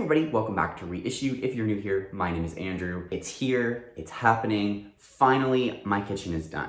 everybody, welcome back to Reissued. If you're new here, my name is Andrew. It's here, it's happening. Finally, my kitchen is done.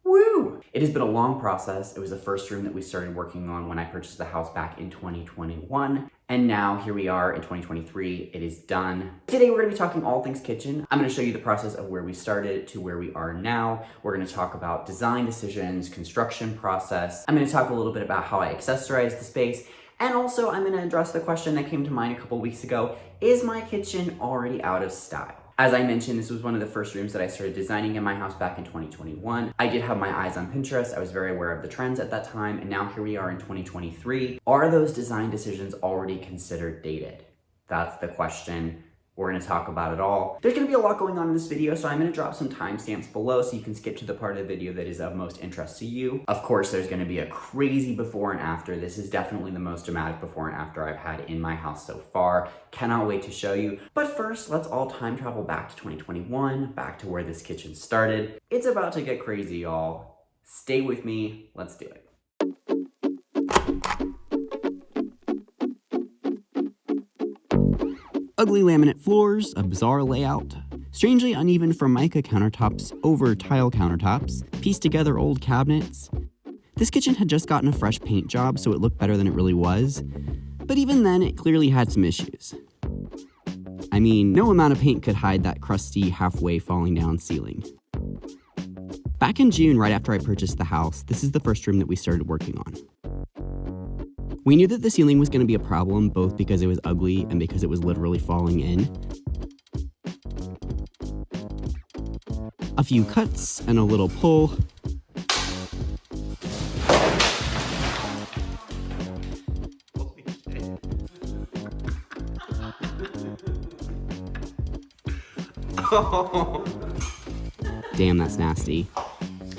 Woo! It has been a long process. It was the first room that we started working on when I purchased the house back in 2021. And now here we are in 2023, it is done. Today we're gonna be talking all things kitchen. I'm gonna show you the process of where we started to where we are now. We're gonna talk about design decisions, construction process. I'm gonna talk a little bit about how I accessorize the space. And also I'm gonna address the question that came to mind a couple weeks ago, is my kitchen already out of style? As I mentioned, this was one of the first rooms that I started designing in my house back in 2021. I did have my eyes on Pinterest. I was very aware of the trends at that time, and now here we are in 2023. Are those design decisions already considered dated? That's the question. We're gonna talk about it all. There's gonna be a lot going on in this video, so I'm gonna drop some timestamps below so you can skip to the part of the video that is of most interest to you. Of course, there's gonna be a crazy before and after. This is definitely the most dramatic before and after I've had in my house so far. Cannot wait to show you. But first, let's all time travel back to 2021, back to where this kitchen started. It's about to get crazy, y'all. Stay with me, let's do it. Ugly laminate floors, a bizarre layout, strangely uneven Formica countertops over tile countertops, pieced together old cabinets. This kitchen had just gotten a fresh paint job, so it looked better than it really was, but even then it clearly had some issues. I mean, no amount of paint could hide that crusty, halfway falling down ceiling. Back in June, right after I purchased the house, this is the first room that we started working on. We knew that the ceiling was going to be a problem, both because it was ugly and because it was literally falling in. A few cuts and a little pull. Oh. Damn, that's nasty.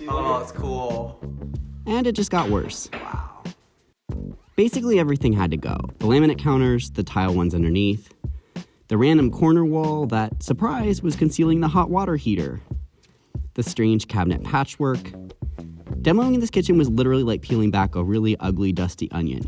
Oh, it's cool. And it just got worse. Wow. Basically everything had to go. The laminate counters, the tile ones underneath, the random corner wall that, surprise, was concealing the hot water heater, the strange cabinet patchwork. Demoing this kitchen was literally like peeling back a really ugly, dusty onion.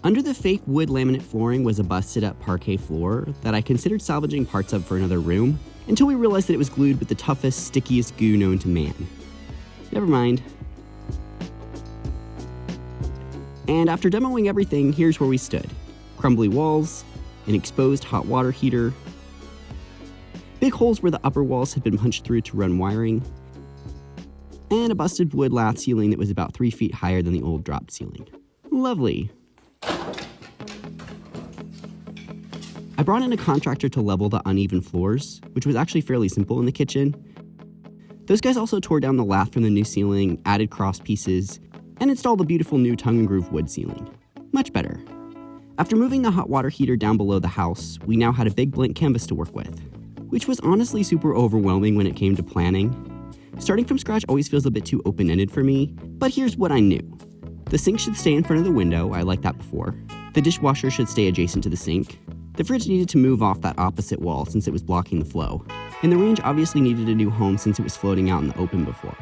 Under the fake wood laminate flooring was a busted up parquet floor that I considered salvaging parts of for another room, until we realized that it was glued with the toughest, stickiest goo known to man. Never mind. And after demoing everything, here's where we stood. Crumbly walls, an exposed hot water heater, big holes where the upper walls had been punched through to run wiring, and a busted wood lath ceiling that was about 3 feet higher than the old drop ceiling. Lovely. I brought in a contractor to level the uneven floors, which was actually fairly simple in the kitchen. Those guys also tore down the lath from the new ceiling, added cross pieces, and installed the beautiful new tongue and groove wood ceiling. Much better. After moving the hot water heater down below the house, we now had a big blank canvas to work with, which was honestly super overwhelming when it came to planning. Starting from scratch always feels a bit too open-ended for me, but here's what I knew. The sink should stay in front of the window, I liked that before. The dishwasher should stay adjacent to the sink. The fridge needed to move off that opposite wall since it was blocking the flow. And the range obviously needed a new home since it was floating out in the open before.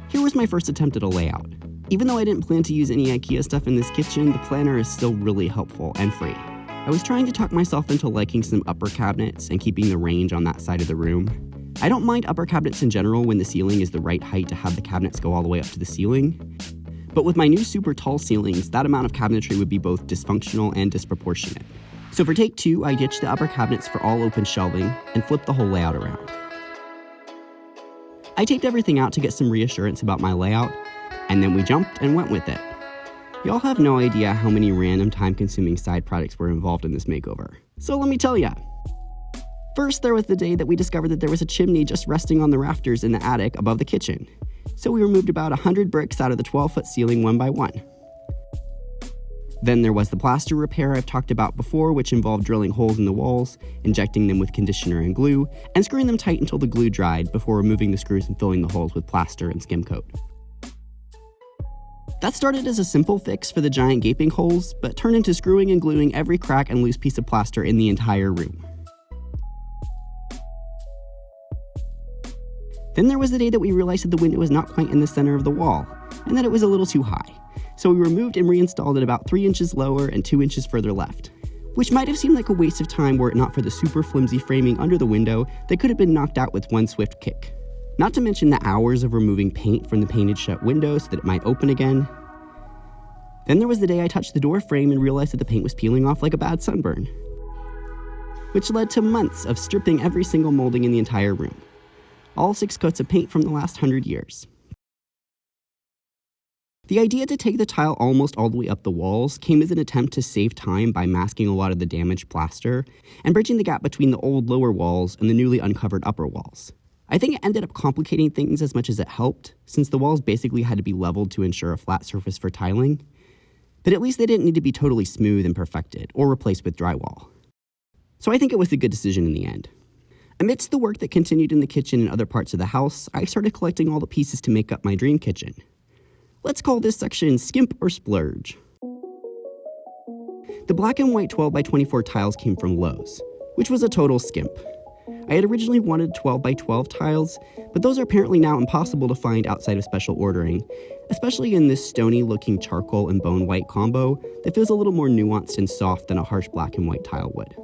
Here was my first attempt at a layout. Even though I didn't plan to use any IKEA stuff in this kitchen, the planner is still really helpful and free. I was trying to talk myself into liking some upper cabinets and keeping the range on that side of the room. I don't mind upper cabinets in general when the ceiling is the right height to have the cabinets go all the way up to the ceiling. But with my new super tall ceilings, that amount of cabinetry would be both dysfunctional and disproportionate. So for take 2, I ditched the upper cabinets for all open shelving and flipped the whole layout around. I taped everything out to get some reassurance about my layout, and then we jumped and went with it. Y'all have no idea how many random time-consuming side projects were involved in this makeover. So let me tell ya. First, there was the day that we discovered that there was a chimney just resting on the rafters in the attic above the kitchen. So we removed about 100 bricks out of the 12-foot ceiling one by one. Then there was the plaster repair I've talked about before, which involved drilling holes in the walls, injecting them with conditioner and glue, and screwing them tight until the glue dried before removing the screws and filling the holes with plaster and skim coat. That started as a simple fix for the giant gaping holes, but turned into screwing and gluing every crack and loose piece of plaster in the entire room. Then there was the day that we realized that the window was not quite in the center of the wall, and that it was a little too high. So we removed and reinstalled it about 3 inches lower and 2 inches further left, which might have seemed like a waste of time were it not for the super flimsy framing under the window that could have been knocked out with one swift kick. Not to mention the hours of removing paint from the painted shut window so that it might open again. Then there was the day I touched the door frame and realized that the paint was peeling off like a bad sunburn, which led to months of stripping every single molding in the entire room. All 6 coats of paint from the last 100 years. The idea to take the tile almost all the way up the walls came as an attempt to save time by masking a lot of the damaged plaster and bridging the gap between the old lower walls and the newly uncovered upper walls. I think it ended up complicating things as much as it helped, since the walls basically had to be leveled to ensure a flat surface for tiling. But at least they didn't need to be totally smooth and perfected, or replaced with drywall. So I think it was a good decision in the end. Amidst the work that continued in the kitchen and other parts of the house, I started collecting all the pieces to make up my dream kitchen. Let's call this section Skimp or Splurge. The black and white 12 by 24 tiles came from Lowe's, which was a total skimp. I had originally wanted 12 by 12 tiles, but those are apparently now impossible to find outside of special ordering, especially in this stony-looking charcoal and bone white combo that feels a little more nuanced and soft than a harsh black and white tile would.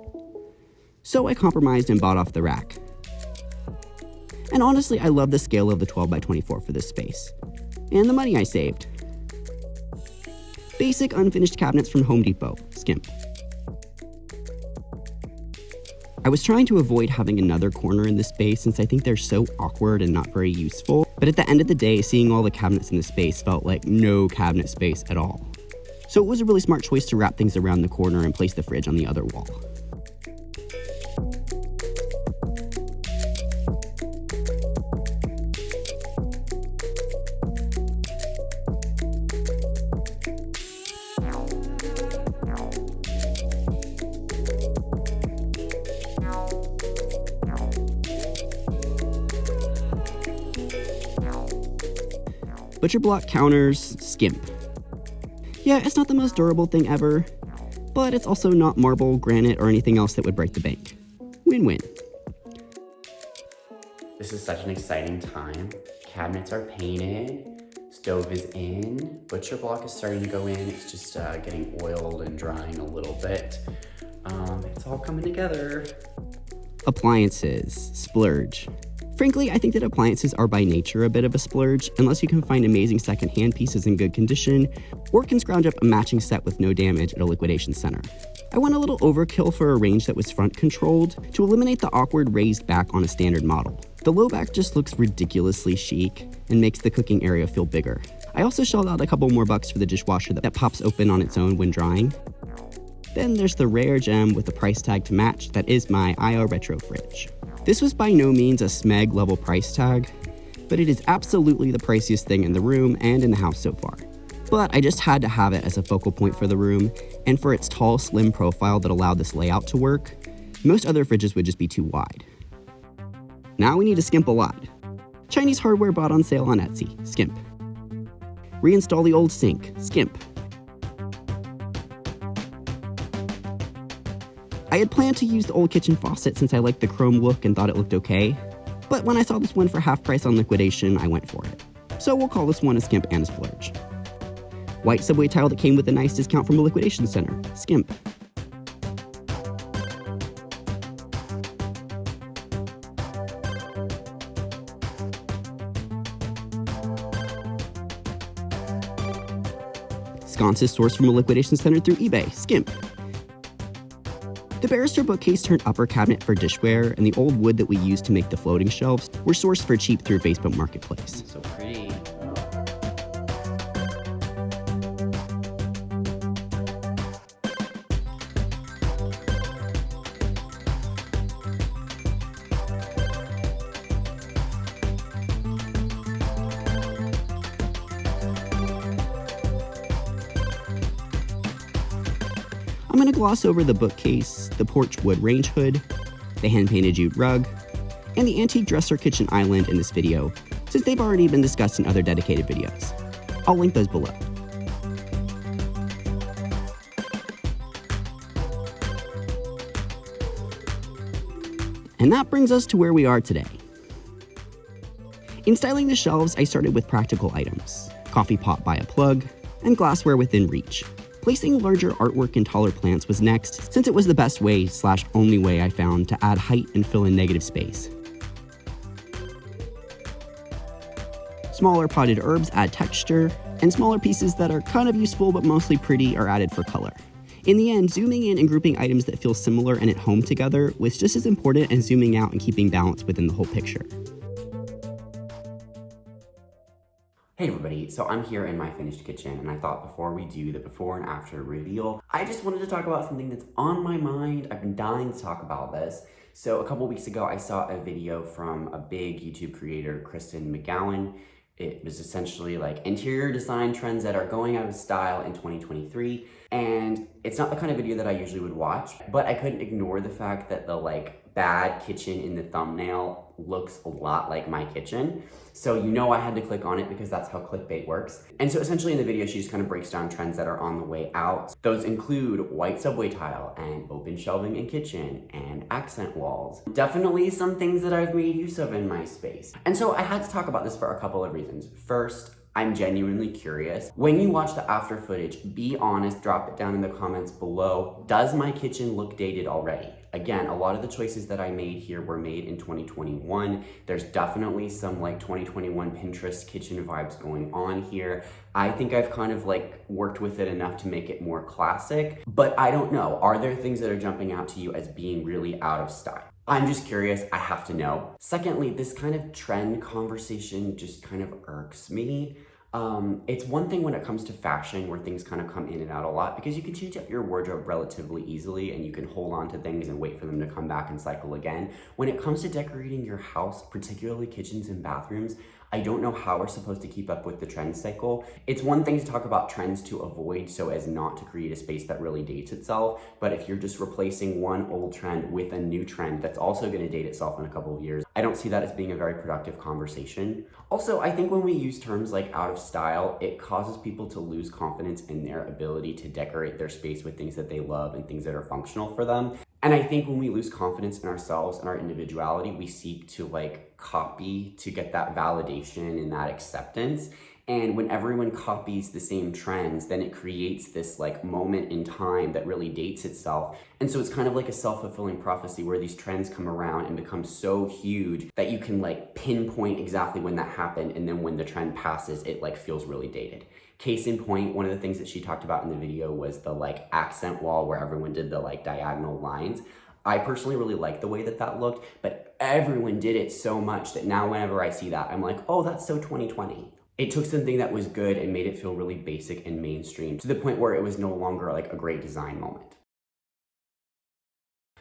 So I compromised and bought off the rack. And honestly, I love the scale of the 12 by 24 for this space. And the money I saved. Basic unfinished cabinets from Home Depot, skimp. I was trying to avoid having another corner in this space since I think they're so awkward and not very useful, but at the end of the day, seeing all the cabinets in the space felt like no cabinet space at all. So it was a really smart choice to wrap things around the corner and place the fridge on the other wall. Butcher block counters, skimp. Yeah, it's not the most durable thing ever, but it's also not marble, granite, or anything else that would break the bank. Win-win. This is such an exciting time. Cabinets are painted, stove is in, butcher block is starting to go in. It's just getting oiled and drying a little bit. It's all coming together. Appliances, splurge. Frankly, I think that appliances are by nature a bit of a splurge, unless you can find amazing secondhand pieces in good condition, or can scrounge up a matching set with no damage at a liquidation center. I went a little overkill for a range that was front controlled to eliminate the awkward raised back on a standard model. The low back just looks ridiculously chic and makes the cooking area feel bigger. I also shelled out a couple more bucks for the dishwasher that pops open on its own when drying. Then there's the rare gem with the price tag to match that is my IO Retro fridge. This was by no means a smeg level price tag, but it is absolutely the priciest thing in the room and in the house so far. But I just had to have it as a focal point for the room, and for its tall, slim profile that allowed this layout to work. Most other fridges would just be too wide. Now we need to skimp a lot. Chinese hardware bought on sale on Etsy, skimp. Reinstall the old sink, skimp. I had planned to use the old kitchen faucet since I liked the chrome look and thought it looked okay, but when I saw this one for half price on liquidation, I went for it. So we'll call this one a skimp and a splurge. White subway tile that came with a nice discount from a liquidation center, skimp. Sconces sourced from a liquidation center through eBay, skimp. The barrister bookcase turned upper cabinet for dishware and the old wood that we used to make the floating shelves were sourced for cheap through Facebook Marketplace. So pretty. I'm going to gloss over the bookcase, the porch wood range hood, the hand-painted jute rug, and the antique dresser kitchen island in this video, since they've already been discussed in other dedicated videos. I'll link those below. And that brings us to where we are today. In styling the shelves, I started with practical items, coffee pot by a plug, and glassware within reach. Placing larger artwork and taller plants was next, since it was the best way / only way I found to add height and fill in negative space. Smaller potted herbs add texture, and smaller pieces that are kind of useful but mostly pretty are added for color. In the end, zooming in and grouping items that feel similar and at home together was just as important as zooming out and keeping balance within the whole picture. Hey everybody, so I'm here in my finished kitchen and I thought before we do the before and after reveal, I just wanted to talk about something that's on my mind. I've been dying to talk about this. So a couple weeks ago, I saw a video from a big YouTube creator, Kristen McGowan. It was essentially like interior design trends that are going out of style in 2023. And it's not the kind of video that I usually would watch, but I couldn't ignore the fact that the bad kitchen in the thumbnail looks a lot like my kitchen. So you know I had to click on it because that's how clickbait works. And so essentially in the video, she just kind of breaks down trends that are on the way out. Those include white subway tile and open shelving in kitchen and accent walls. Definitely some things that I've made use of in my space. And so I had to talk about this for a couple of reasons. First, I'm genuinely curious. When you watch the after footage, be honest, drop it down in the comments below. Does my kitchen look dated already? Again, a lot of the choices that I made here were made in 2021. There's definitely some 2021 Pinterest kitchen vibes going on here. I think I've kind of worked with it enough to make it more classic, but I don't know. Are there things that are jumping out to you as being really out of style? I'm just curious, I have to know. Secondly, this kind of trend conversation just kind of irks me. It's one thing when it comes to fashion where things kind of come in and out a lot because you can change up your wardrobe relatively easily and you can hold on to things and wait for them to come back and cycle again. When it comes to decorating your house, particularly kitchens and bathrooms, I don't know how we're supposed to keep up with the trend cycle. It's one thing to talk about trends to avoid so as not to create a space that really dates itself, but if you're just replacing one old trend with a new trend that's also gonna date itself in a couple of years, I don't see that as being a very productive conversation. Also, I think when we use terms like out of style, it causes people to lose confidence in their ability to decorate their space with things that they love and things that are functional for them. And I think when we lose confidence in ourselves and our individuality, we seek to copy to get that validation and that acceptance. And when everyone copies the same trends, then it creates this moment in time that really dates itself. And so it's kind of like a self-fulfilling prophecy where these trends come around and become so huge that you can pinpoint exactly when that happened. And then when the trend passes, it feels really dated. Case in point, one of the things that she talked about in the video was the accent wall where everyone did the diagonal lines. I personally really like the way that that looked, but everyone did it so much that now whenever I see that, I'm like, oh, that's so 2020. It took something that was good and made it feel really basic and mainstream to the point where it was no longer a great design moment.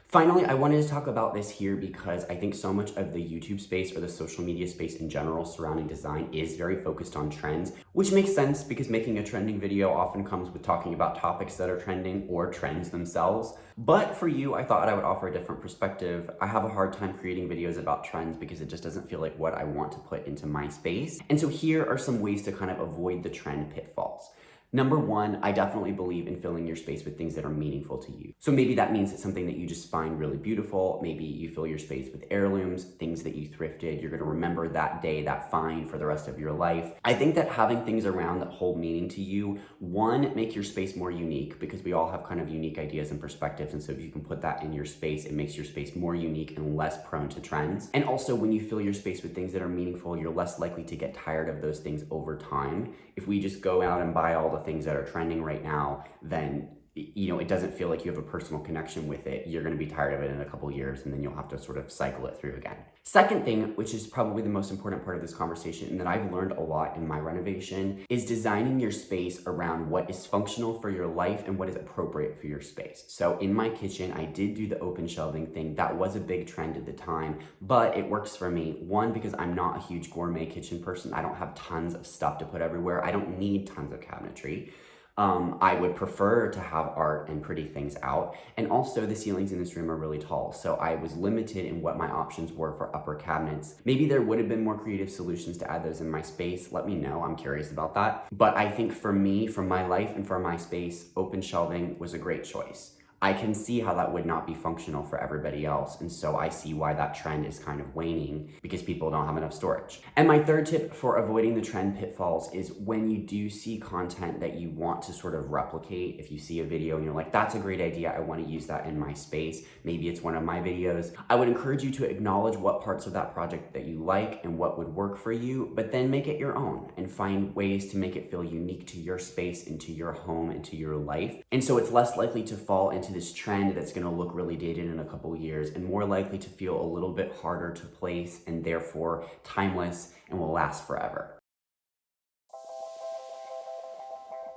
Finally, I wanted to talk about this here because I think so much of the YouTube space or the social media space in general surrounding design is very focused on trends, which makes sense because making a trending video often comes with talking about topics that are trending or trends themselves. But for you, I thought I would offer a different perspective. I have a hard time creating videos about trends because it just doesn't feel like what I want to put into my space. And so here are some ways to kind of avoid the trend pitfalls. Number one, I definitely believe in filling your space with things that are meaningful to you. So maybe that means it's something that you just find really beautiful. Maybe you fill your space with heirlooms, things that you thrifted. You're gonna remember that day, that find for the rest of your life. I think that having things around that hold meaning to you, one, make your space more unique because we all have kind of unique ideas and perspectives. And so if you can put that in your space, it makes your space more unique and less prone to trends. And also when you fill your space with things that are meaningful, you're less likely to get tired of those things over time. If we just go out and buy all the things that are trending right now, then you know, it doesn't feel like you have a personal connection with it. You're going to be tired of it in a couple years, and then you'll have to sort of cycle it through again. Second thing, which is probably the most important part of this conversation, and that I've learned a lot in my renovation, is designing your space around what is functional for your life and what is appropriate for your space. So in my kitchen, I did do the open shelving thing. That was a big trend at the time, but it works for me. One, because I'm not a huge gourmet kitchen person. I don't have tons of stuff to put everywhere. I don't need tons of cabinetry. I would prefer to have art and pretty things out. And also the ceilings in this room are really tall, so I was limited in what my options were for upper cabinets. Maybe there would have been more creative solutions to add those in my space. Let me know, I'm curious about that. But I think for me, for my life and for my space, open shelving was a great choice. I can see how that would not be functional for everybody else, and so I see why that trend is kind of waning because people don't have enough storage. And my third tip for avoiding the trend pitfalls is when you do see content that you want to sort of replicate, if you see a video and you're like, that's a great idea, I want to use that in my space, maybe it's one of my videos, I would encourage you to acknowledge what parts of that project that you like and what would work for you, but then make it your own and find ways to make it feel unique to your space and to your home and to your life. And so it's less likely to fall into this trend that's going to look really dated in a couple years and more likely to feel a little bit harder to place and therefore timeless and will last forever.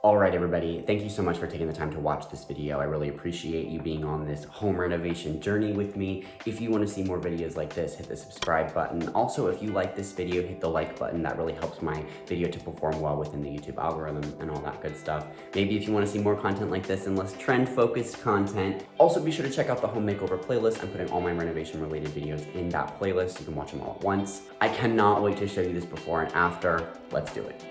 All right, everybody, thank you so much for taking the time to watch this video. I really appreciate you being on this home renovation journey with me. If you want to see more videos like this, hit the subscribe button. Also, if you like this video, hit the like button. That really helps my video to perform well within the YouTube algorithm and all that good stuff. Maybe if you want to see more content like this and less trend-focused content. Also, be sure to check out the home makeover playlist. I'm putting all my renovation-related videos in that playlist. You can watch them all at once. I cannot wait to show you this before and after. Let's do it.